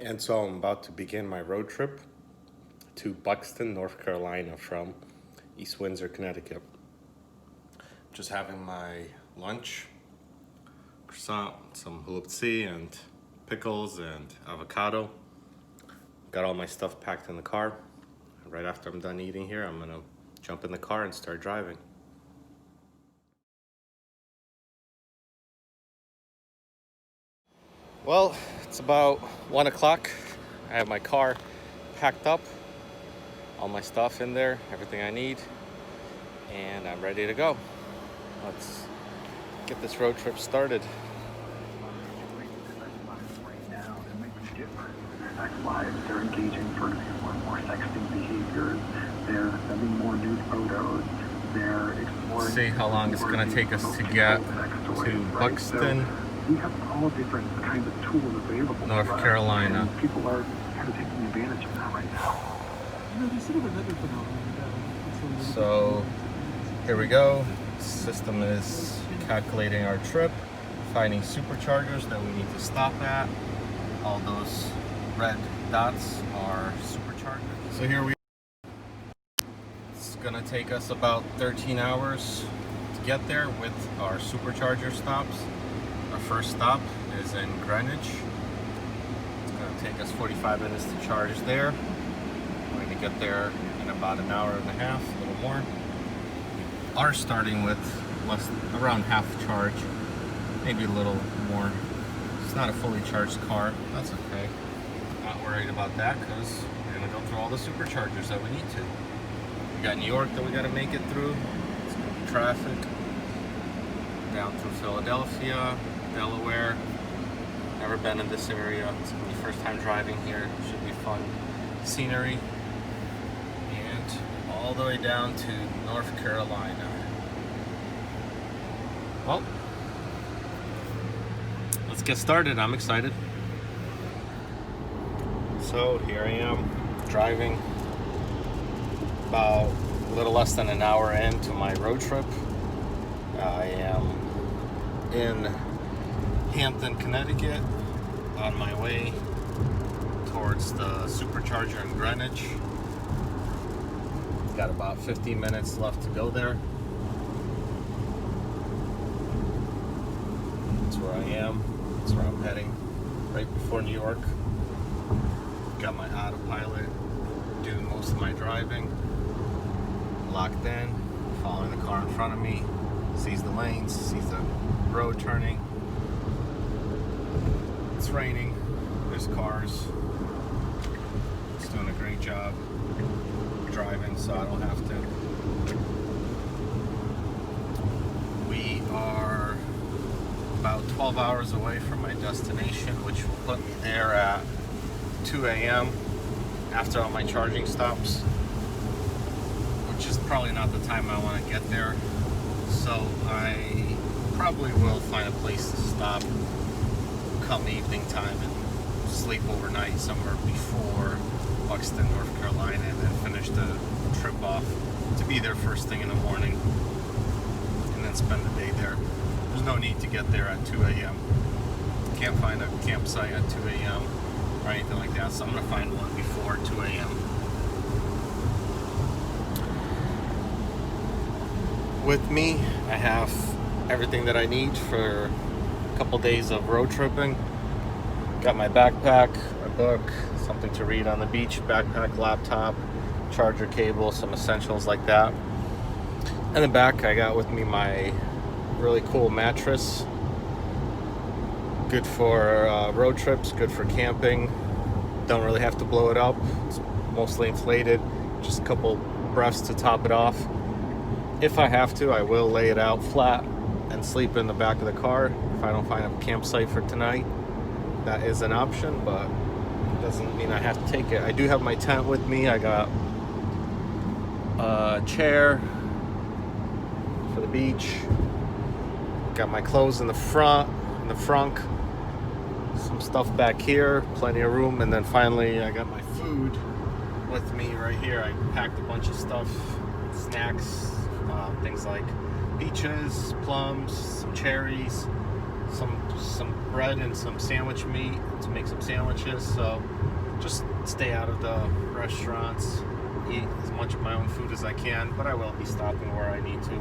And so I'm about to begin my road trip to Buxton, North Carolina from East Windsor, Connecticut. Just having my lunch, croissant, some halupsi and pickles and avocado. Got all my stuff packed in the car. Right after I'm done eating here, I'm gonna jump in the car and start driving. Well, it's about 1 o'clock. I have my car packed up, all my stuff in there, everything I need, and I'm ready to go. Let's get this road trip started. They're engaging, for example, in more sexting behaviors. They're sending more nude photos. They're exploring. See how long it's going to take us to get to Buxton, we have all different kinds of tools available. North Carolina. People are kind of taking advantage of that right now. There's sort of another phenomenon. So here we go. System is calculating our trip, finding superchargers that we need to stop at. All those red dots are superchargers. So here we are. It's gonna take us about 13 hours to get there with our supercharger stops. Our first stop is in Greenwich. It's gonna take us 45 minutes to charge there. We're gonna get there in about an hour and a half, a little more. We are starting with around half charge, maybe a little more. It's not a fully charged car. That's okay. Not worried about that because we're gonna go through all the superchargers that we need to. We got New York that we gotta make it through. It's gonna be traffic. Down through Philadelphia, Delaware. Never been in this area. It's gonna be first time driving here. Should be fun scenery. And all the way down to North Carolina. Well, let's get started. I'm excited. So here I am driving about a little less than an hour into my road trip. I am in Hampton, Connecticut, on my way towards the supercharger in Greenwich. Got about 15 minutes left to go there. That's where I am. That's where I'm heading. Right before New York. Got my autopilot, doing most of my driving. Locked in, following the car in front of me. Sees the lanes, sees the road turning. It's raining. There's cars. It's doing a great job driving, so I don't have to. We are about 12 hours away from my destination, which will put me there at 2 a.m. after all my charging stops, which is probably not the time I want to get there. So I probably will find a place to stop come evening time and sleep overnight somewhere before Buxton, North Carolina, and then finish the trip off to be there first thing in the morning and then spend the day there. There's no need to get there at 2 a.m. Can't find a campsite at 2 a.m. or anything like that, so I'm going to find one before 2 a.m. With me, I have everything that I need for a couple days of road tripping. Got my backpack, my book, something to read on the beach, backpack, laptop, charger cable, some essentials like that. In the back, I got with me my really cool mattress. Good for road trips, good for camping. Don't really have to blow it up. It's mostly inflated, just a couple breaths to top it off. If I have to, I will lay it out flat and sleep in the back of the car if I don't find a campsite for tonight. That is an option, but it doesn't mean I have to take it. I do have my tent with me. I got a chair for the beach. Got my clothes in the front, in the frunk. Some stuff back here, plenty of room, and then finally I got my food with me right here. I packed a bunch of stuff, snacks, things like peaches, plums, some cherries, some bread and some sandwich meat to make some sandwiches. So just stay out of the restaurants, eat as much of my own food as I can, but I will be stopping where I need to.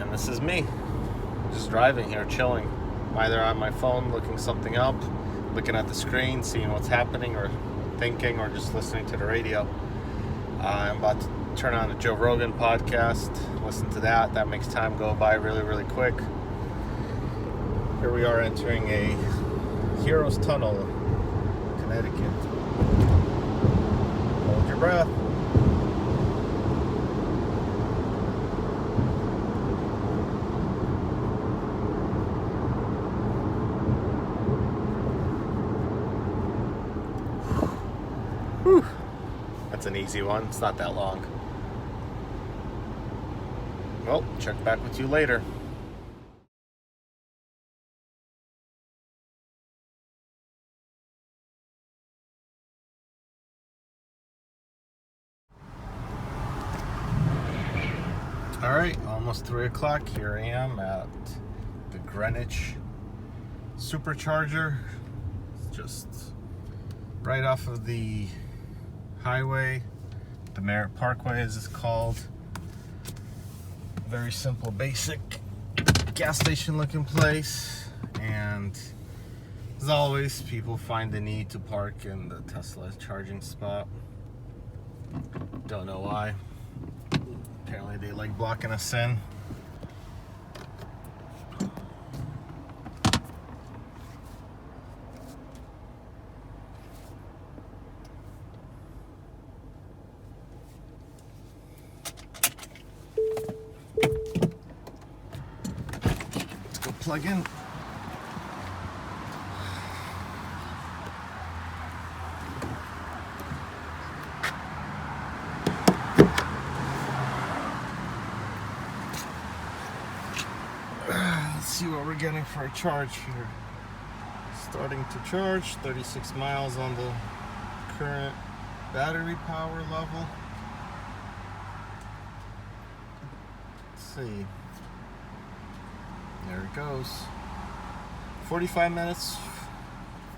And this is me, just driving here, chilling, either on my phone looking something up, looking at the screen, seeing what's happening, or thinking, or just listening to the radio. I'm about to turn on the Joe Rogan podcast, listen to that. That makes time go by really, really quick. Here we are entering a Heroes Tunnel, Connecticut. Hold your breath. Whew. That's an easy one. It's not that long. Well, check back with you later. Alright, almost 3 o'clock. Here I am at the Greenwich Supercharger. It's just right off of the highway. The Merritt Parkway, as it's called. Very simple, basic gas station looking place. And as always, people find the need to park in the Tesla charging spot. Don't know why. Apparently they like blocking us in. Let's go plug in. Let's see what we're getting for a charge here. Starting to charge, 36 miles on the current battery power level. Let's see. There it goes. 45 minutes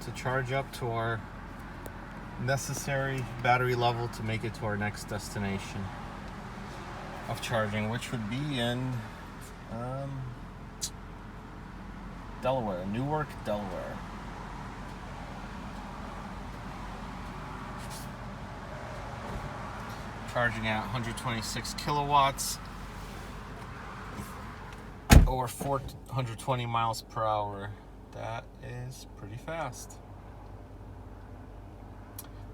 to charge up to our necessary battery level to make it to our next destination of charging, which would be in Delaware, Newark, Delaware. Charging at 126 kilowatts or 420 miles per hour. That is pretty fast.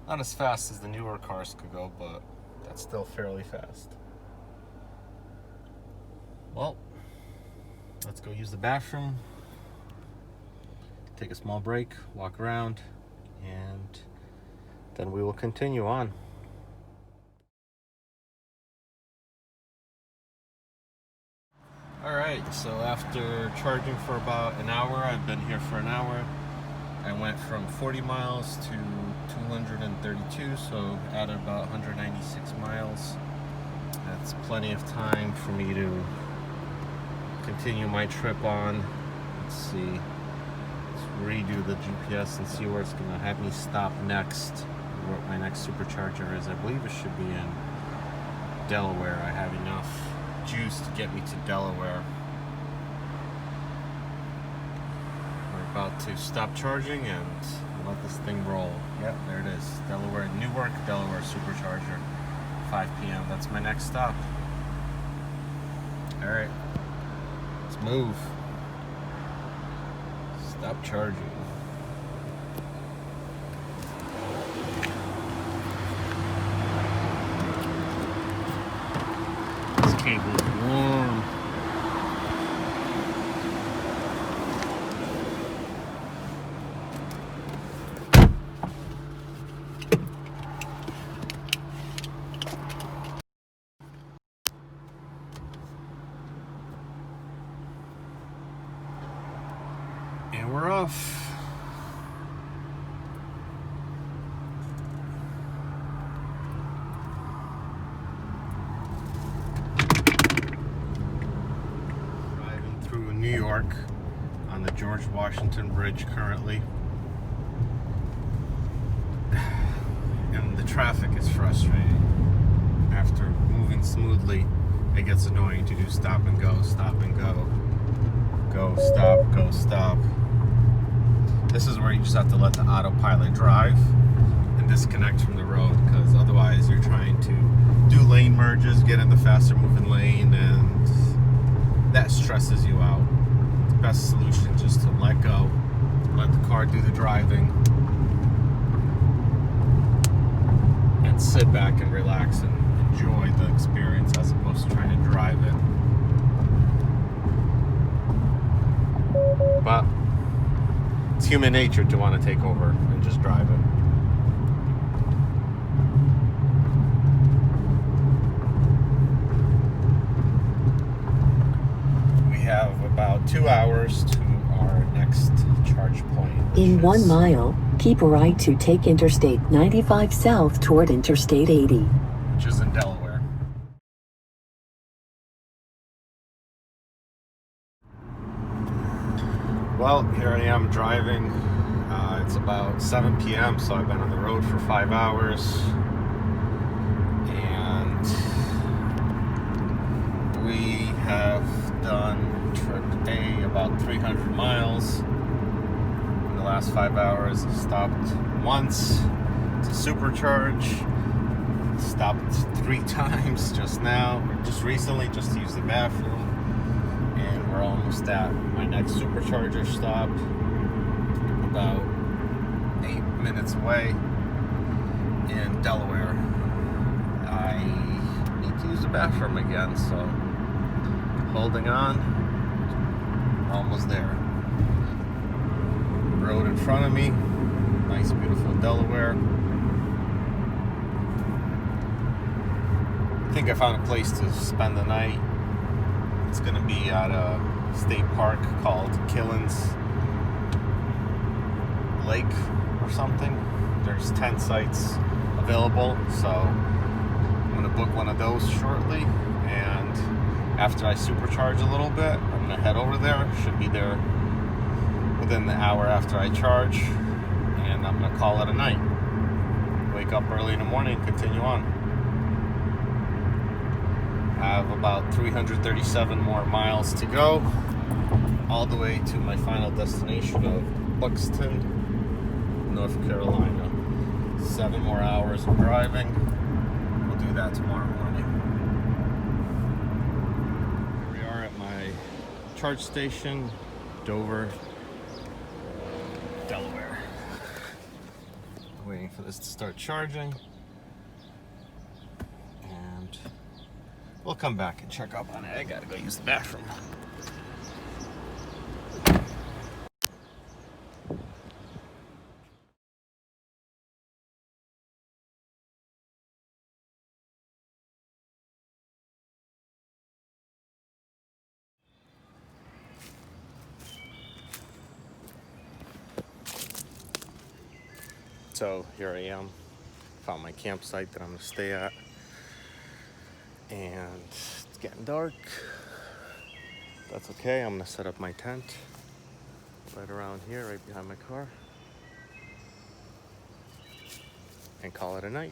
Not as fast as the newer cars could go, but that's still fairly fast. Well, let's go use the bathroom. Take a small break, walk around, and then we will continue on. Alright, so after charging for about an hour, I've been here for an hour. I went from 40 miles to 232, so added about 196 miles. That's plenty of time for me to continue my trip on. Let's see. Redo the GPS and see where it's going to have me stop next, what my next supercharger is. I believe it should be in Delaware. I have enough juice to get me to Delaware. We're about to stop charging and let this thing roll. Yep, there it is. Delaware, Newark, Delaware supercharger, 5 p.m. That's my next stop. Alright, let's move. Stop charging. This cable is warm. And we're off. Driving New York on the George Washington Bridge currently. And the traffic is frustrating. After moving smoothly, it gets annoying to do stop and go, stop and go. Go, stop. This is where you just have to let the autopilot drive and disconnect from the road, because otherwise you're trying to do lane merges, get in the faster moving lane, and that stresses you out. The best solution is just to let go, let the car do the driving, and sit back and relax and enjoy the experience as opposed to trying to drive it. But it's human nature to want to take over and just drive it. We have about 2 hours to our next charge point. In 1 mile, keep a right to take Interstate 95 south toward Interstate 80. Which is in Delaware. Well, here I am driving. It's about 7 p.m., so I've been on the road for 5 hours. And we have done trip A about 300 miles in the last 5 hours. Stopped once to supercharge. Stopped 3 times just now, or just recently, just to use the bathroom. And we're almost at my next supercharger stop, about 8 minutes away in Delaware. I need to use the bathroom again, so holding on, almost there. Road in front of me, nice beautiful Delaware. I think I found a place to spend the night. It's gonna be at a state park called Killens Lake or something. There's 10 sites available, so I'm gonna book one of those shortly, and after I supercharge a little bit, I'm gonna head over there. Should be there within the hour after I charge, and I'm gonna call it a night. Wake up early in the morning, continue on. I have about 337 more miles to go, all the way to my final destination of Buxton, North Carolina. 7 more hours of driving. We'll do that tomorrow morning. Here we are at my charge station, Dover, Delaware. Waiting for this to start charging. And we'll come back and check up on it. I gotta go use the bathroom. So here I am. Found my campsite that I'm gonna stay at. And it's getting dark. That's okay. I'm gonna set up my tent right around here, right behind my car, and call it a night.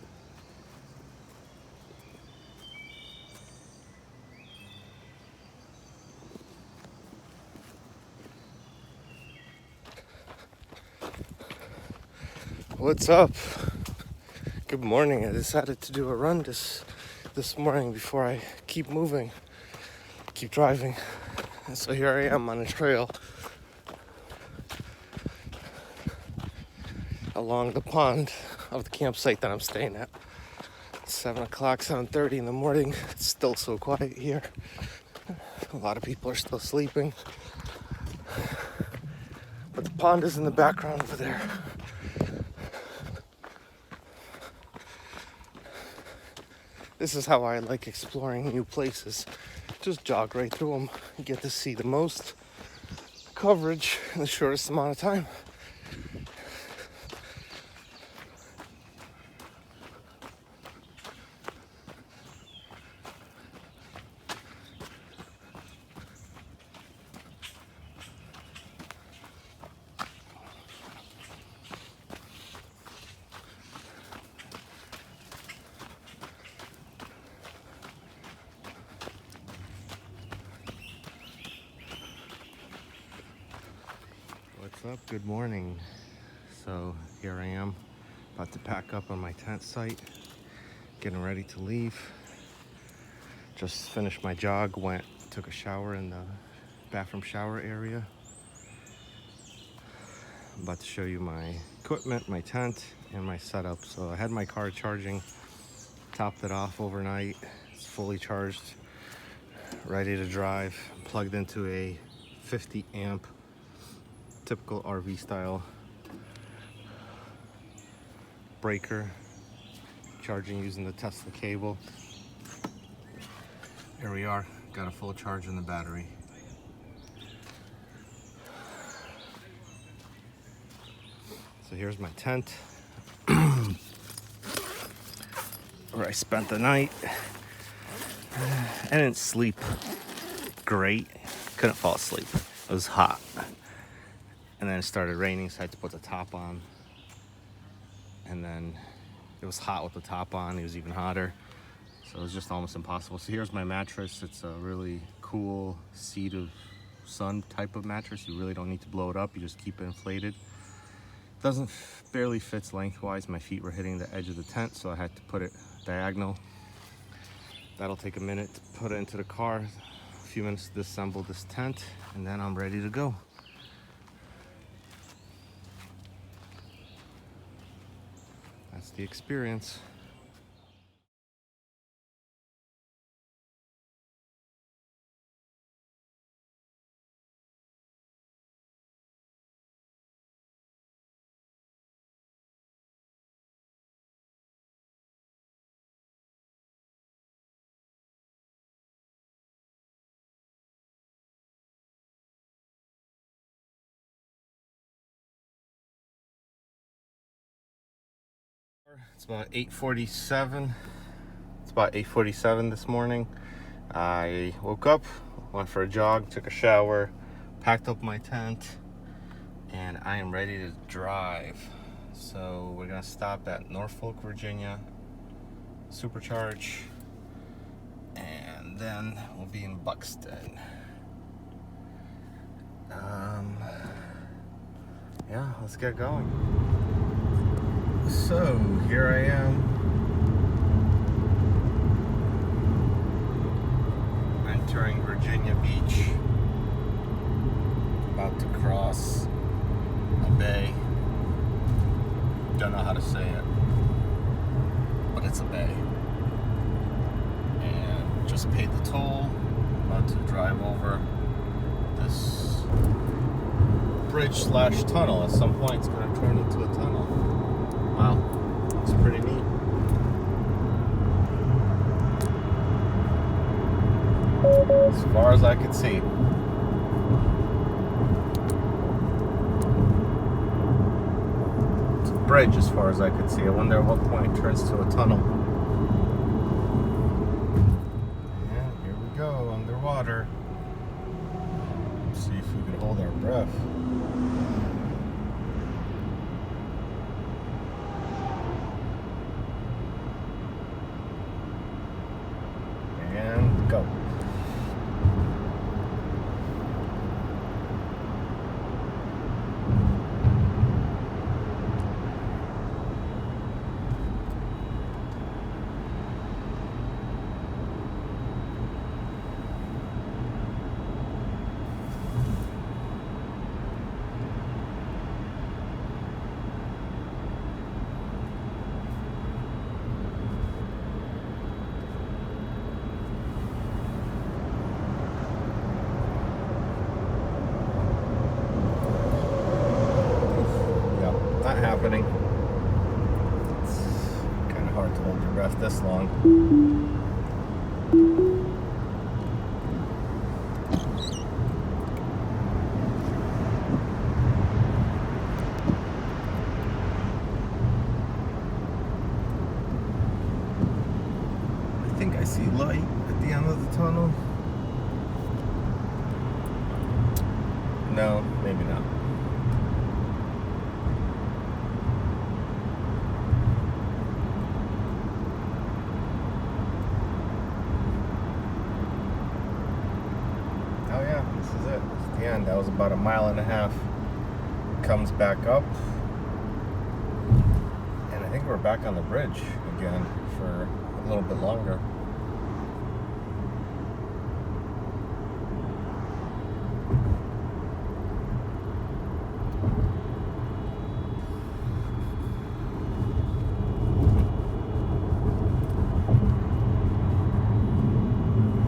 What's up? Good morning. I decided to do a run this morning before I keep moving, keep driving. And so here I am on a trail along the pond of the campsite that I'm staying at. It's 7 o'clock, 7:30 in the morning. It's still so quiet here. A lot of people are still sleeping. But the pond is in the background over there. This is how I like exploring new places. Just jog right through them. You get to see the most coverage in the shortest amount of time. What's up? Good morning. So here I am, about to pack up on my tent site, getting ready to leave. Just finished my jog, took a shower in the bathroom shower area. I'm about to show you my equipment, my tent, and my setup. So I had my car charging, topped it off overnight. It's fully charged, ready to drive. Plugged into a 50 amp, typical RV style breaker, charging using the Tesla cable. Here we are, got a full charge in the battery. So here's my tent where I spent the night. I didn't sleep great, couldn't fall asleep. It was hot. And then it started raining, so I had to put the top on. And then it was hot with the top on, it was even hotter. So it was just almost impossible. So here's my mattress. It's a really cool seat of sun type of mattress. You really don't need to blow it up, you just keep it inflated. Barely fits lengthwise. My feet were hitting the edge of the tent, so I had to put it diagonal. That'll take a minute to put it into the car, a few minutes to disassemble this tent, and then I'm ready to go. That's the experience. It's about 8:47. It's about 8:47 this morning. I woke up, went for a jog, took a shower, packed up my tent, and I am ready to drive. So we're gonna stop at Norfolk, Virginia, supercharge, and then we'll be in Buxton. Yeah, let's get going. So here I am, entering Virginia Beach, about to cross a bay. Don't know how to say it, but it's a bay. And just paid the toll, about to drive over this bridge/tunnel. At some point it's going to turn into a tunnel. Wow, it's pretty neat. As far as I could see. It's a bridge as far as I could see. I wonder at what point it turns to a tunnel. And here we go, underwater. Let's see if we can hold our breath. And go. Happening. It's kind of hard to hold your breath this long. I think I see light at the end of the tunnel. No, maybe not. This is it. It's the end. That was about a mile and a half. comes back up, and I think we're back on the bridge again for a little bit longer.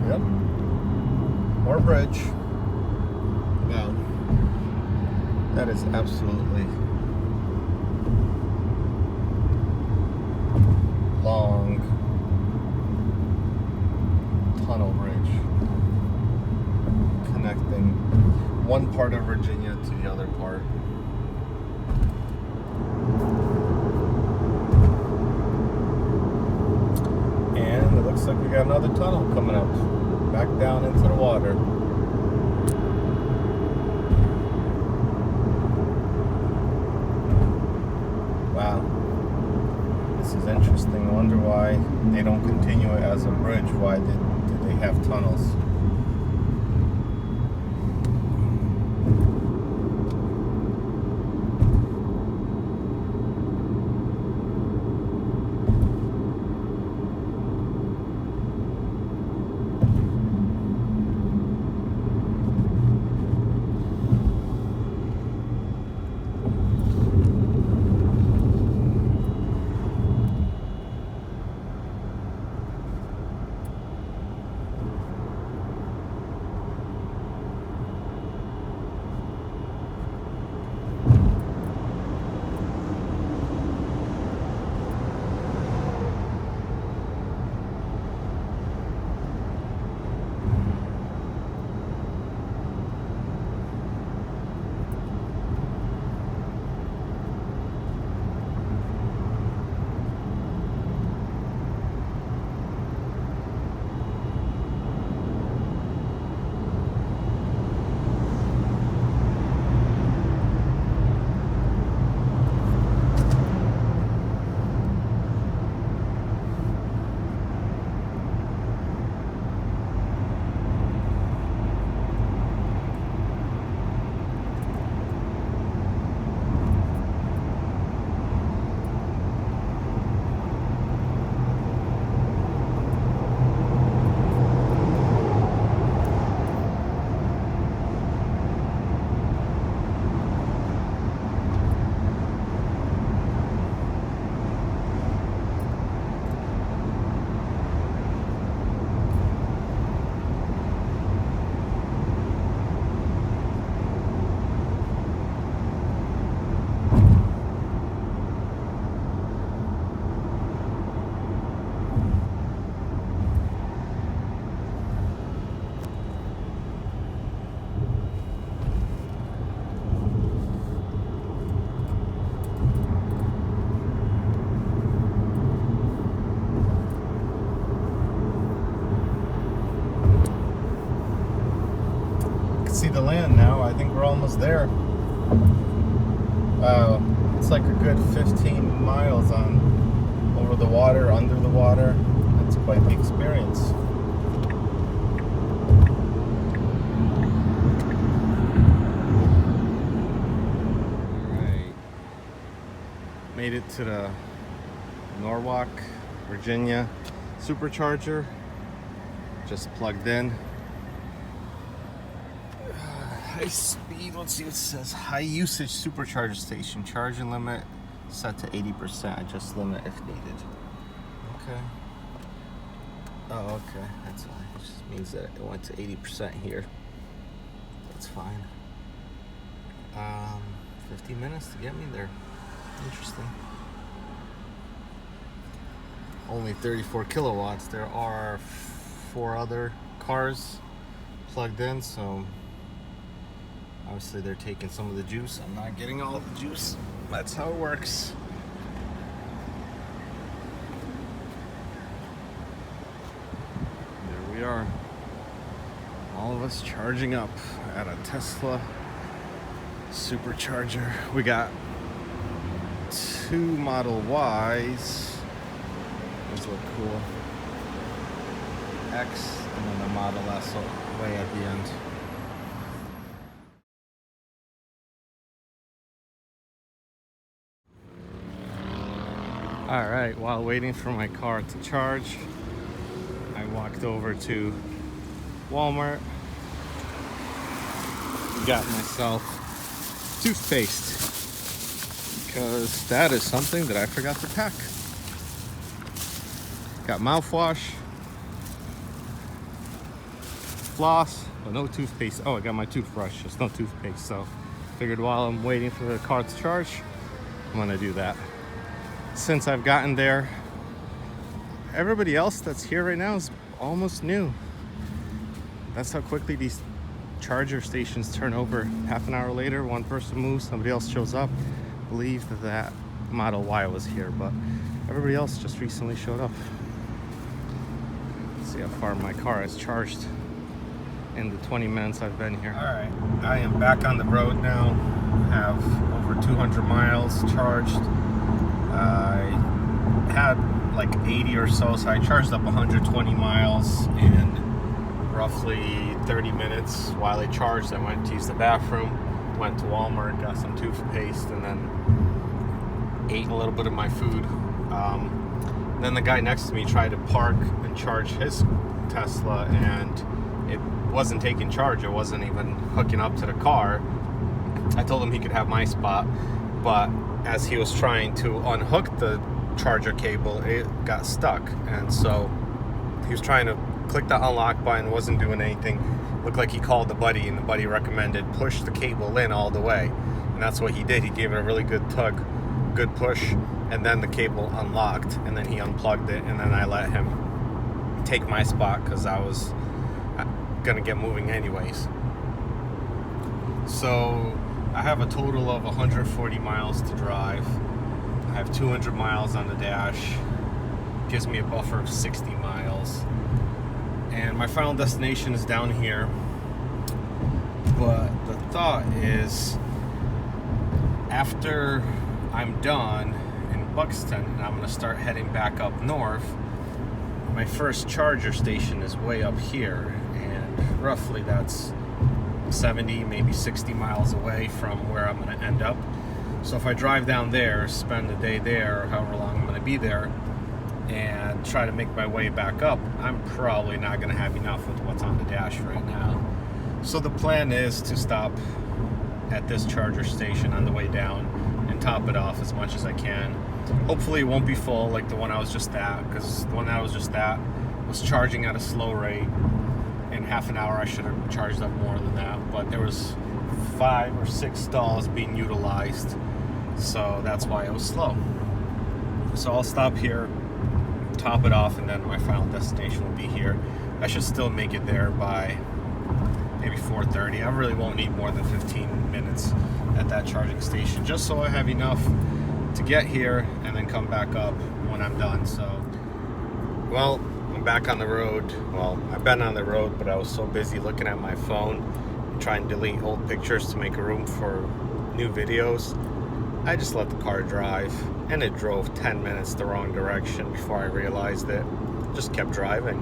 Yep, more bridge. Wow, that is absolutely long tunnel bridge connecting one part of Virginia to the other part. And it looks like we got another tunnel coming up back down into the water. Wow, this is interesting. I wonder why they don't continue it as a bridge. Why did they have tunnels? See the land now. I think we're almost there. Wow, it's like a good 15 miles on over the water, under the water. That's quite the experience. Alright, made it to the Norwalk, Virginia supercharger. Just plugged in. High speed, let's see what it says. High usage supercharger station. Charging limit set to 80%. Adjust limit if needed. Okay. Oh, okay. That's fine. It just means that it went to 80% here. That's fine. 50 minutes to get me there. Interesting. Only 34 kilowatts. There are 4 other cars plugged in, so obviously they're taking some of the juice. I'm not getting all of the juice. That's how it works. There we are. All of us charging up at a Tesla supercharger. We got 2 Model Ys. Those look cool. X and then the Model S way at the end. All right, while waiting for my car to charge, I walked over to Walmart, got myself toothpaste, because that is something that I forgot to pack. Got mouthwash, floss, but no toothpaste. Oh, I got my toothbrush, just no toothpaste. So figured while I'm waiting for the car to charge, I'm gonna do that. Since I've gotten there, everybody else that's here right now is almost new. That's how quickly these charger stations turn over. Half an hour later, one person moves, somebody else shows up. I believe that Model Y was here, but everybody else just recently showed up. Let's see how far my car has charged in the 20 minutes I've been here. All right, I am back on the road now. Have over 200 miles charged. I had like 80 or so I charged up 120 miles in roughly 30 minutes. While I charged, I went to use the bathroom, went to Walmart, got some toothpaste, and then ate a little bit of my food. Then the guy next to me tried to park and charge his Tesla, and it wasn't taking charge. It wasn't even hooking up to the car. I told him he could have my spot, but as he was trying to unhook the charger cable, it got stuck, and so he was trying to click the unlock button, wasn't doing anything. Looked like he called the buddy, and the buddy recommended push the cable in all the way, and that's what he did. He gave it a really good tug, good push, and then the cable unlocked, and then he unplugged it, and then I let him take my spot because I was gonna get moving anyways. So I have a total of 140 miles to drive. I have 200 miles on the dash. Gives me a buffer of 60 miles. And my final destination is down here. But the thought is, after I'm done in Buxton and I'm gonna start heading back up north, my first charger station is way up here, and roughly that's 70, maybe 60 miles away from where I'm going to end up. So if I drive down there, spend the day there, or however long I'm going to be there, and try to make my way back up, I'm probably not going to have enough with what's on the dash right now. So the plan is to stop at this charger station on the way down and top it off as much as I can. Hopefully it won't be full like the one I was just at, because the one I was just at was charging at a slow rate. In half an hour I should have charged up more than that, but there was 5 or 6 stalls being utilized, so that's why it was slow. So I'll stop here, top it off, and then my final destination will be here. I should still make it there by maybe 4:30. I really won't need more than 15 minutes at that charging station, just so I have enough to get here and then come back up when I'm done. So, well, I'm back on the road. Well, I've been on the road, but I was so busy looking at my phone, trying to delete old pictures to make room for new videos. I just let the car drive, and it drove 10 minutes the wrong direction before I realized it. Just kept driving.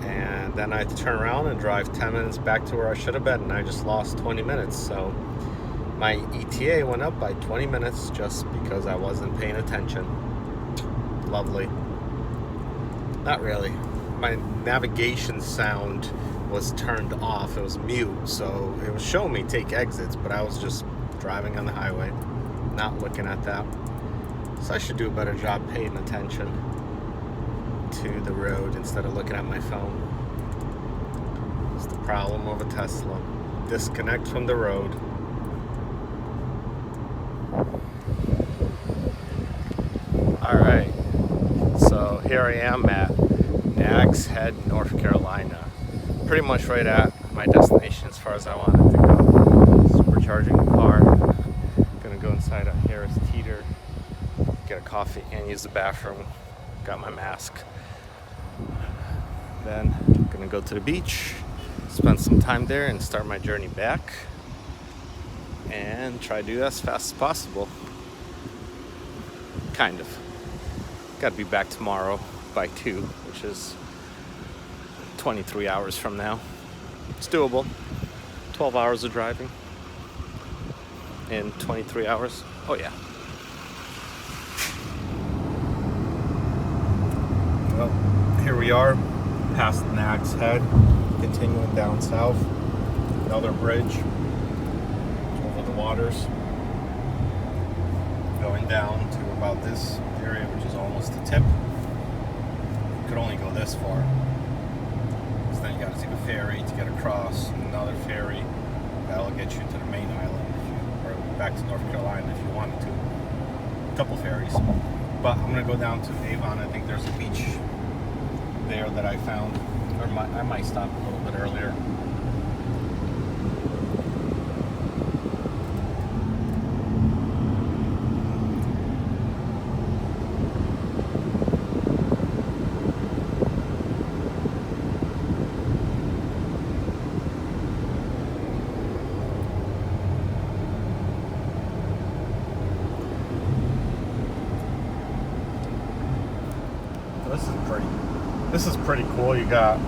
And then I had to turn around and drive 10 minutes back to where I should have been, and I just lost 20 minutes. So my ETA went up by 20 minutes just because I wasn't paying attention. Lovely. Not really. My navigation sound was turned off. It was mute, so it was showing me take exits, but I was just driving on the highway, not looking at that. So I should do a better job paying attention to the road instead of looking at my phone. It's the problem of a Tesla. Disconnect from the road. Alright, so here I am at Nags Head, North Carolina. Pretty much right at my destination as far as I wanted to go. Supercharging the car. Gonna go inside a Harris Teeter, get a coffee and use the bathroom. Got my mask. Then gonna go to the beach, spend some time there and start my journey back. And try to do that as fast as possible. Kind of. Got to be back tomorrow by 2, which is 23 hours from now. It's doable. 12 hours of driving in 23 hours. Oh yeah. Well, here we are, past Nag's Head, continuing down south. Another bridge over the waters, going down to about this area, which is almost the tip. You could only go this far, so then you got to take a ferry to get across, another ferry that'll get you to the main island, or back to North Carolina if you wanted to. A couple ferries, but I'm gonna go down to Avon. I think there's a beach there that I found, or I might stop a little bit earlier. This is pretty cool. You got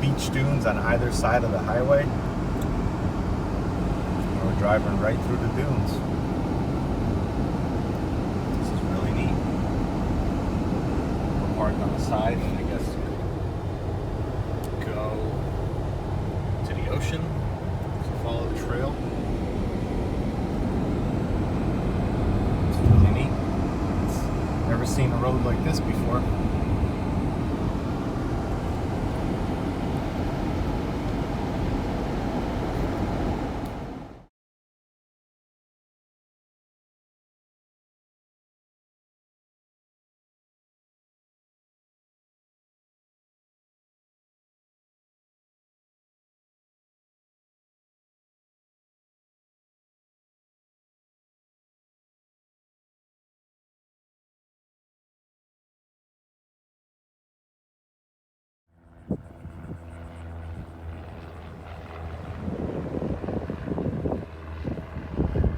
beach dunes on either side of the highway. We're driving right through the dunes. This is really neat. We're parked on the side, and I guess go to the ocean. So follow the trail. It's really neat. Never seen a road like this before.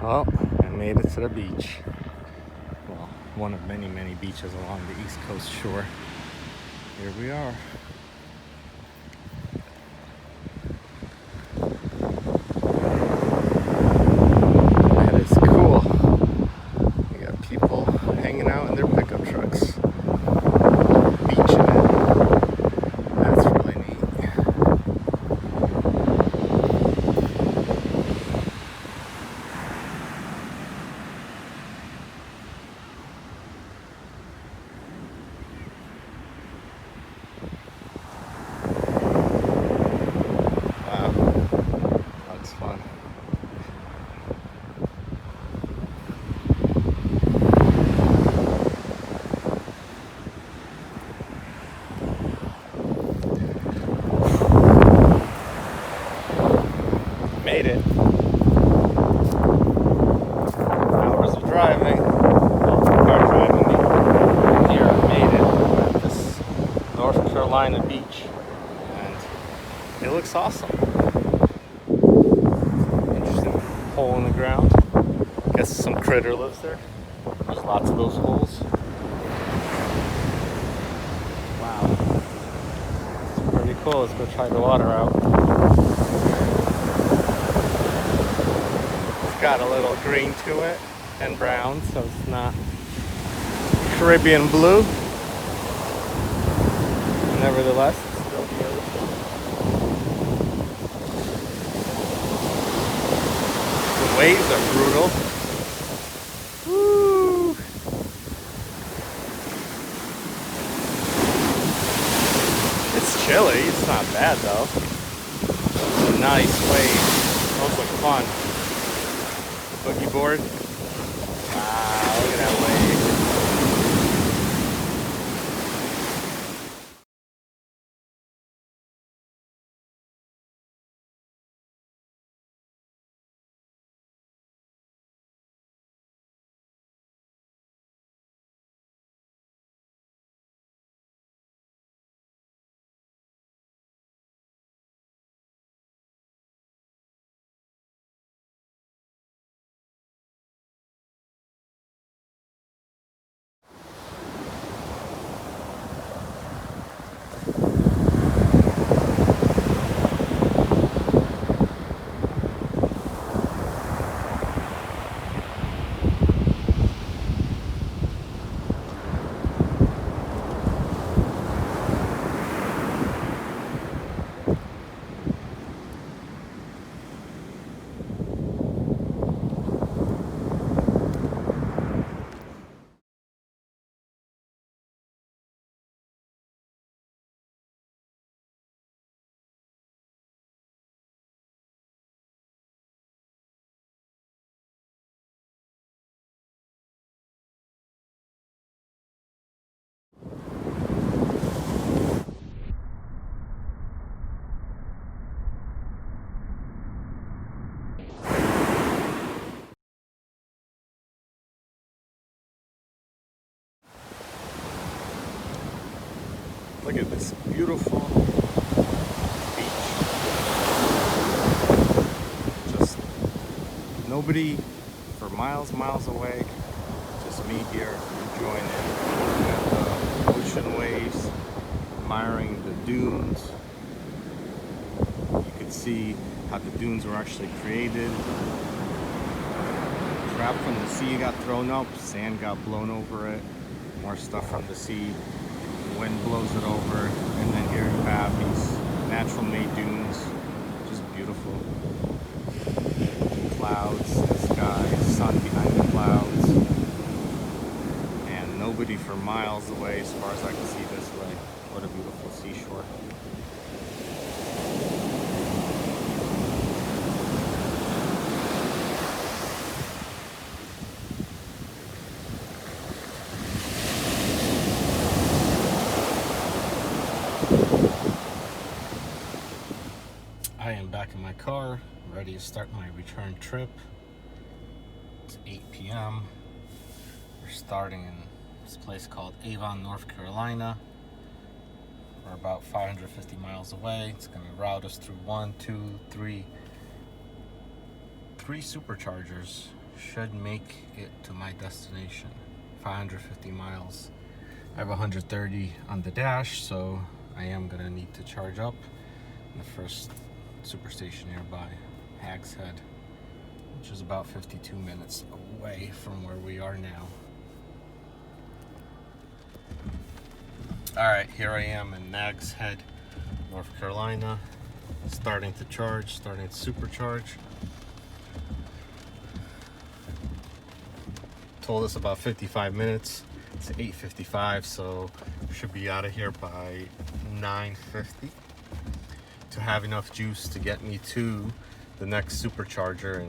Oh, I made it to the beach. Well, one of many, many beaches along the East Coast shore. Here we are. That is cool. You got people hanging out in their pickup trucks, beaching it. That's really neat. That's fun. Made it. Hours of driving. Car driving here. Made it at this North Carolina beach. And it looks awesome. Interesting hole in the ground. Guess some critter lives there. There's lots of those holes. Wow. It's pretty cool. Let's go try the water out. It's got a little green to it and brown, so it's not Caribbean blue. Nevertheless, it's still the ocean. The waves are brutal. Woo! It's chilly. It's not bad though. It's a nice wave. Those look fun. Boogie board. Wow, look at that wave. this beautiful beach. Just nobody for miles away. Just me here enjoying it. Looking at the ocean waves, admiring the dunes. You can see how the dunes were actually created. Crap from the sea got thrown up, sand got blown over it, more stuff from the sea, wind blows it over, and then here you have these natural made dunes, just beautiful. Clouds, the sky, sun behind the clouds, and nobody for miles away as far as I can see this way. What a beautiful seashore. I am back in my car, ready to start my return trip. It's 8 p.m. We're starting in this place called Avon, North Carolina. We're about 550 miles away. It's going to route us through 3 superchargers. Should make it to my destination. 550 miles. I have 130 on the dash, so I am going to need to charge up. The first superstation nearby, Hag's Head, which is about 52 minutes away from where we are now. Alright, here I am in Nags Head, North Carolina, starting to supercharge. Told us about 55 minutes. It's 8:55, so should be out of here by 9:50. To have enough juice to get me to the next supercharger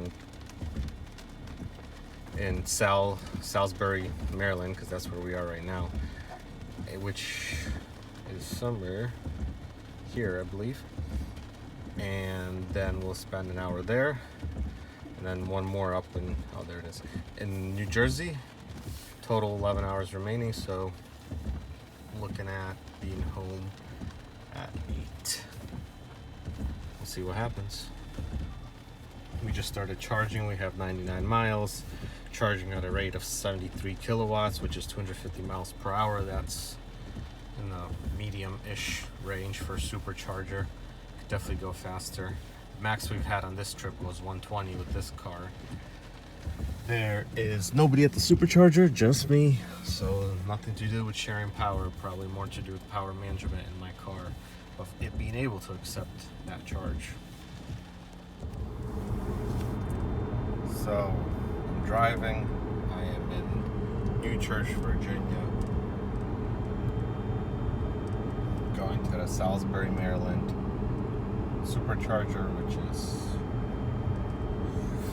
in Salisbury, Maryland, because that's where we are right now, which is somewhere here, I believe. And then we'll spend an hour there, and then one more up in, oh, there it is, in New Jersey. Total 11 hours remaining, so I'm looking at being home at 8. We'll see what happens. We just started charging. We have 99 miles, charging at a rate of 73 kilowatts, which is 250 miles per hour. That's in the medium-ish range for a supercharger. Could definitely go faster. Max we've had on this trip was 120 with this car. There is nobody at the supercharger, just me. So nothing to do with sharing power, probably more to do with power management in my car, of it being able to accept that charge. So I'm driving. I am in New Church, Virginia, going to the Salisbury, Maryland supercharger, which is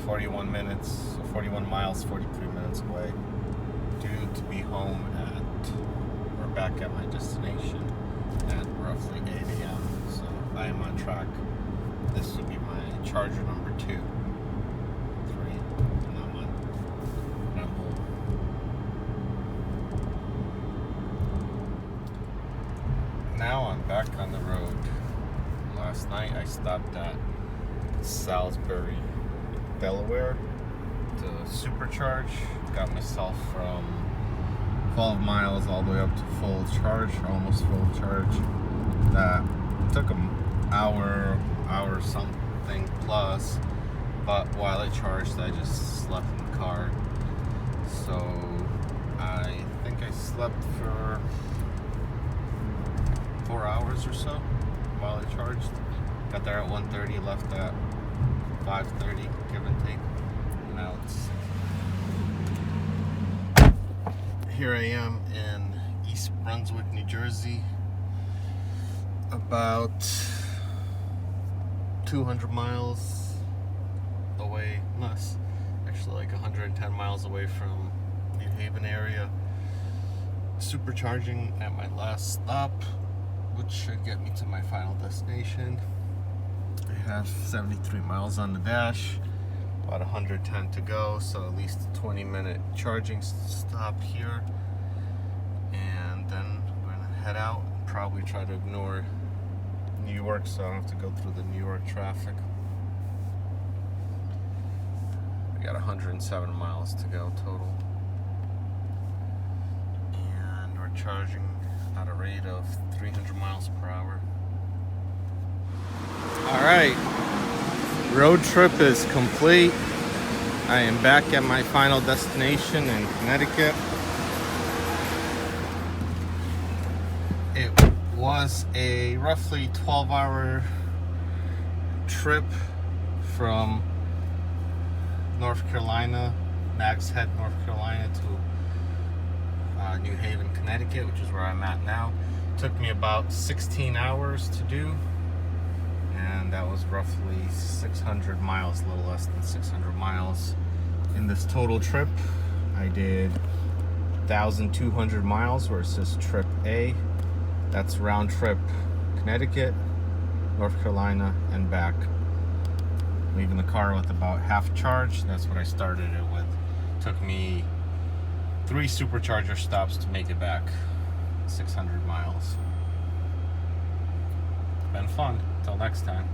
41 miles, 43 minutes away, due to be home or back at my destination at roughly 8 a.m. So I am on track. This will be my charger number 2, 3, and I'm home. Now I'm back on the road. Last night I stopped at Salisbury, Delaware to supercharge. Got myself from 12 miles all the way up to full charge, almost full charge. That took an hour something plus, but while it charged I just slept in the car. So I think I slept for 4 hours or so while it charged. Got there at 1:30, left at 5:30, give and take. Now here I am in East Brunswick, New Jersey, about 200 miles away, less, actually like 110 miles away from New Haven area. Supercharging at my last stop, which should get me to my final destination. I have 73 miles on the dash, about 110 to go, so at least a 20-minute charging stop here, and then I'm gonna head out probably try to ignore New York so I don't have to go through the New York traffic. We got 107 miles to go total. And we're charging at a rate of 300 miles per hour. Alright, road trip is complete. I am back at my final destination in Connecticut. It was a roughly 12-hour trip from North Carolina, Nags Head, North Carolina to New Haven, Connecticut, which is where I'm at now. It took me about 16 hours to do, and that was roughly 600 miles, a little less than 600 miles. In this total trip, I did 1,200 miles, where it says trip A. That's round trip Connecticut, North Carolina, and back. Leaving the car with about half charge. That's what I started it with. Took me 3 supercharger stops to make it back 600 miles. Been fun. Till next time.